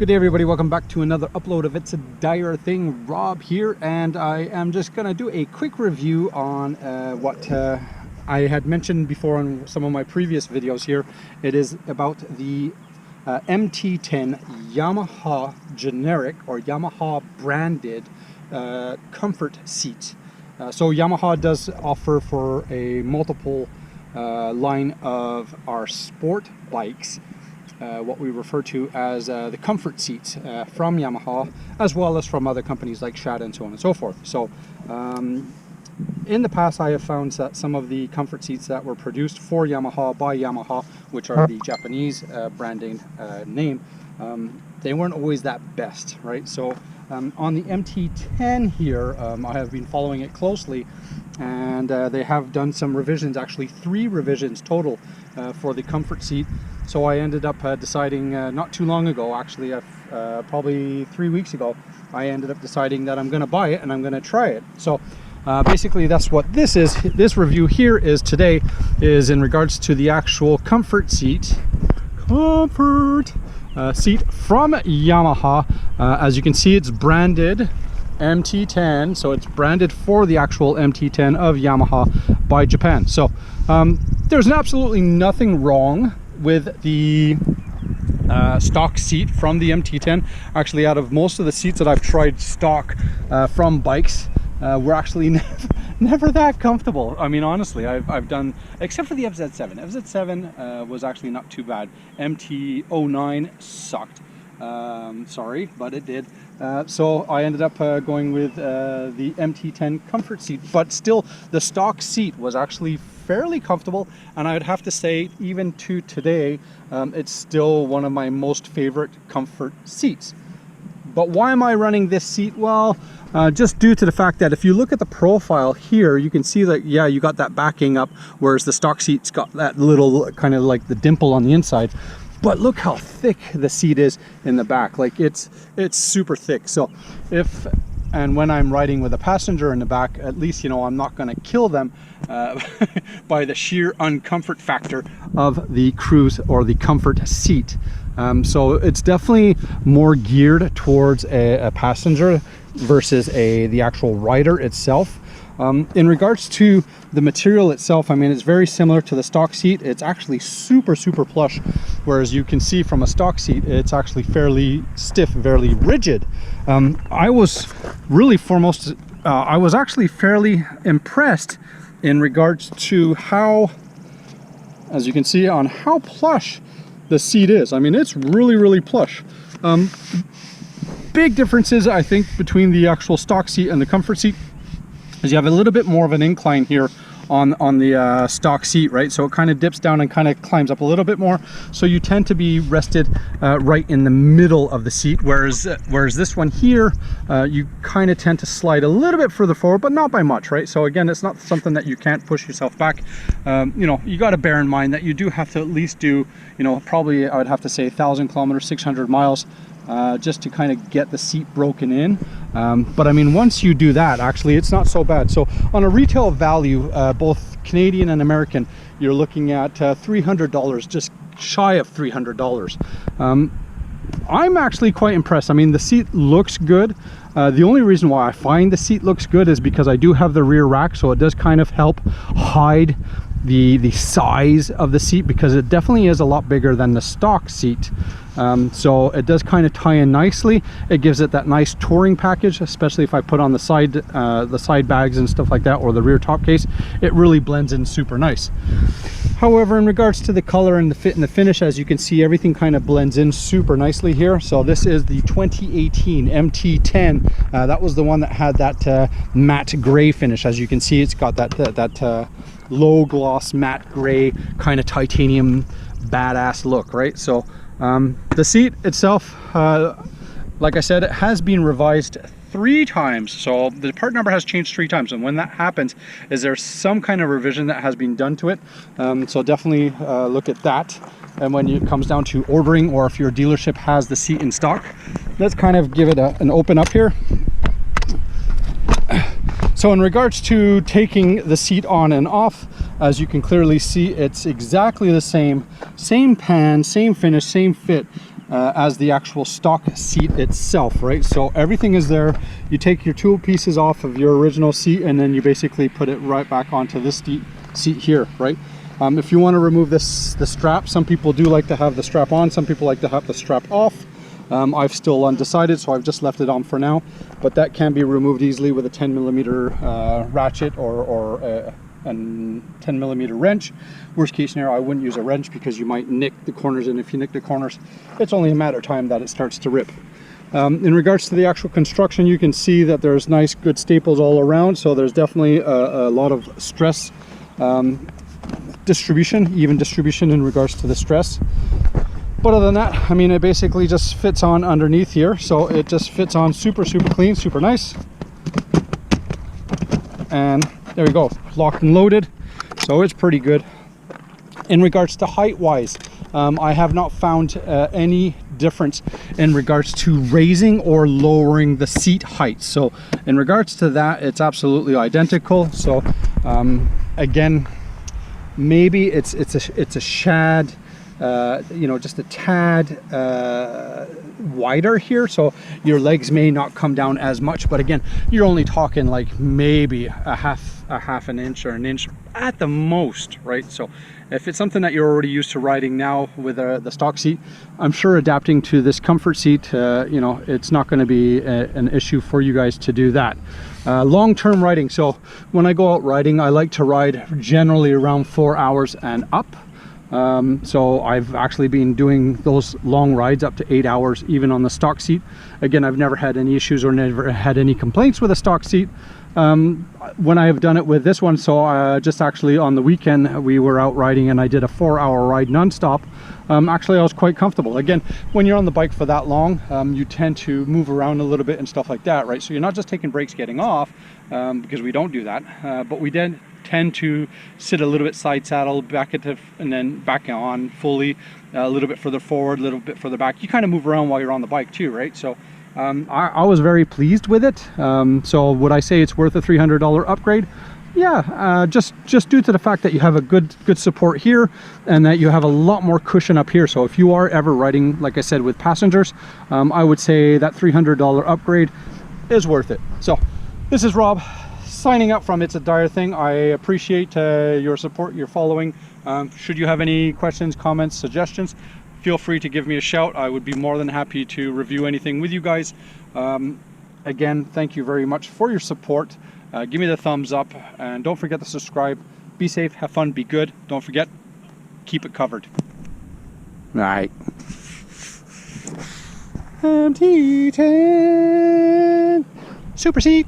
Good day everybody, welcome back to another upload of It's a Dyer Thing. Rob here, and I am just going to do a quick review on what I had mentioned before on some of my previous videos here. It is about the MT-10 Yamaha generic or Yamaha branded comfort seat. So Yamaha does offer for a multiple line of our sport bikes what we refer to as the comfort seats from Yamaha, as well as from other companies like Shad and so on and so forth. So in the past I have found that some of the comfort seats that were produced for Yamaha by Yamaha, which are the Japanese branding name, they weren't always that best, right? So on the MT-10 here, I have been following it closely, and they have done some revisions, actually 3 revisions total for the comfort seat. So I ended up deciding not too long ago, actually probably 3 weeks ago, I ended up deciding that I'm going to buy it and I'm going to try it. So basically that's what this is. This review here is today is in regards to the actual comfort seat seat from Yamaha. As you can see, it's branded MT-10, so it's branded for the actual MT-10 of Yamaha by Japan. So there's absolutely nothing wrong with the stock seat from the MT-10. Actually, out of most of the seats that I've tried stock from bikes, were actually never that comfortable. I mean, honestly, I've done, except for the FZ7. FZ7 was actually not too bad. MT-09 sucked. Sorry, but it did. So I ended up going with the MT-10 comfort seat, but still the stock seat was actually fairly comfortable, and I would have to say, even to today, it's still one of my most favorite comfort seats. But why am I running this seat? Well, just due to the fact that if you look at the profile here, you can see that, yeah, you got that backing up, whereas the stock seat's got that little kind of like the dimple on the inside. But look how thick the seat is in the back. Like it's super thick. So if and when I'm riding with a passenger in the back, at least, you know, I'm not going to kill them by the sheer uncomfort factor of the cruise or the comfort seat. So it's definitely more geared towards a passenger versus the actual rider itself. In regards to the material itself, I mean, it's very similar to the stock seat. It's actually super plush, whereas you can see from a stock seat, it's actually fairly stiff, fairly rigid. I was really I was actually fairly impressed in regards to how, as you can see, on how plush the seat is. I mean, it's really plush. Big differences, I think, between the actual stock seat and the comfort seat is you have a little bit more of an incline here on the stock seat, right? So it kind of dips down and kind of climbs up a little bit more. So you tend to be rested right in the middle of the seat, whereas this one here, you kind of tend to slide a little bit further forward, but not by much, right? So again, it's not something that you can't push yourself back. You know, you got to bear in mind that you do have to at least do, you know, probably I would have to say 1,000 kilometers, 600 miles, just to kind of get the seat broken in. But I mean, once you do that, actually it's not so bad. So on a retail value, both Canadian and American, you're looking at $300, just shy of $300. I'm actually quite impressed. I mean, the seat looks good. The only reason why I find the seat looks good is because I do have the rear rack, so it does kind of help hide the size of the seat, because it definitely is a lot bigger than the stock seat. So it does kind of tie in nicely. It gives it that nice touring package, especially if I put on the side bags and stuff like that, or the rear top case. It really blends in super nice. However, in regards to the color and the fit and the finish, as you can see, everything kind of blends in super nicely here. So this is the 2018 MT-10. That was the one that had that matte gray finish. As you can see, it's got that low gloss matte gray kind of titanium badass look, right? So the seat itself, like I said, it has been revised 3 times. So the part number has changed 3 times, and when that happens, is there some kind of revision that has been done to it. So definitely look at that. And when it comes down to ordering, or if your dealership has the seat in stock, let's kind of give it an open up here. So in regards to taking the seat on and off, as you can clearly see, it's exactly the same pan, same finish, same fit. as the actual stock seat itself, right? So everything is there. You take your tool pieces off of your original seat and then you basically put it right back onto this seat here, right? If you want to remove the strap, some people do like to have the strap on, some people like to have the strap off. I've still undecided, so I've just left it on for now, but that can be removed easily with a 10mm ratchet or a 10mm wrench. Worst case scenario, I wouldn't use a wrench because you might nick the corners, and if you nick the corners, it's only a matter of time that it starts to rip. In regards to the actual construction, you can see that there's nice good staples all around, so there's definitely a lot of stress even distribution in regards to the stress. But other than that, I mean, it basically just fits on underneath here, so it just fits on super clean, super nice. And there we go, locked and loaded, so it's pretty good. In regards to height wise, I have not found any difference in regards to raising or lowering the seat height. So in regards to that, it's absolutely identical. So again, maybe it's a shad, you know, just a tad wider here, so your legs may not come down as much, but again, you're only talking like maybe a half an inch or an inch at the most, right? So if it's something that you're already used to riding now with the stock seat, I'm sure adapting to this comfort seat, you know, it's not going to be an issue for you guys to do that. Long-term riding, so when I go out riding, I like to ride generally around 4 hours and up. So I've actually been doing those long rides up to 8 hours even on the stock seat. Again, I've never had any issues or never had any complaints with a stock seat when I have done it with this one. So just actually on the weekend we were out riding and I did a 4-hour ride non-stop. Actually I was quite comfortable. Again, when you're on the bike for that long, you tend to move around a little bit and stuff like that, right? So you're not just taking breaks getting off, because we don't do that, but we did tend to sit a little bit side saddle, back it to, and then back on fully, a little bit further forward, a little bit further back. You kind of move around while you're on the bike too, right? So I was very pleased with it. So would I say it's worth a $300 upgrade? Yeah, just due to the fact that you have a good support here and that you have a lot more cushion up here. So if you are ever riding, like I said, with passengers, I would say that $300 upgrade is worth it. So this is Rob signing up from It's a Dyer Thing. I appreciate your support, your following. Should you have any questions, comments, suggestions, feel free to give me a shout. I would be more than happy to review anything with you guys. Again, thank you very much for your support. Give me the thumbs up and don't forget to subscribe. Be safe, have fun, be good. Don't forget, keep it covered. All right. MT-10 Super Seat.